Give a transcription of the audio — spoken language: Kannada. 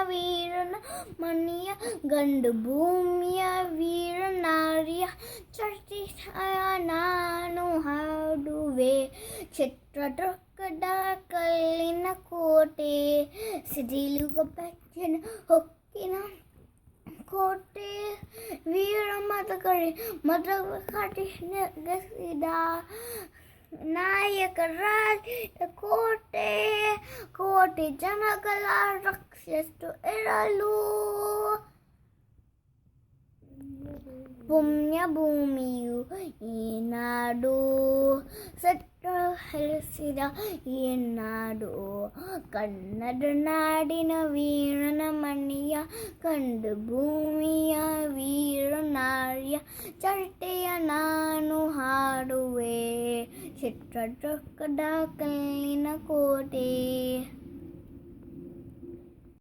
ವೀರನ ಮಣಿಯ ಗಂಡು ಭೂಮಿಯ ವೀರ ನಾರಿಯ ಚರ್ಚಿಸಾಯ ನಾನು ಹಾಡುವೆ. ಚಿತ್ರದುರ್ಗದ ಕಲ್ಲಿನ ಕೋಟೆ, ಸಿಡಿಲುಗ ಬೆಚ್ಚಿನ ಹೊಕ್ಕಿನ ಕೋಟೆ, ವೀರ ಮದ ಕಟ್ಟಿಸಿದ ನಾಯಕರಾದ ಕೋಟೆ, ಕೋಟೆ ಜನಗಳ ರಕ್ಷಿಸು ಇರಲು. ಪುಣ್ಯ ಭೂಮಿಯು ಈ ನಾಡು, ಸತ್ಯ ಹರಿಸಿದ ಈ ನಾಡು, ಕನ್ನಡ ನಾಡಿನ ವೀರನ ಮಣಿಯ ಕಂಡು ಭೂಮಿಯ ವೀರ ನಾರಿಯ ಚರಿತೆಯ ನಾನು ಹಾಡುವೆ. ಚಿತ್ರದುರ್ಗದ ಕಲ್ಲಿನ ಕೋಟೆ.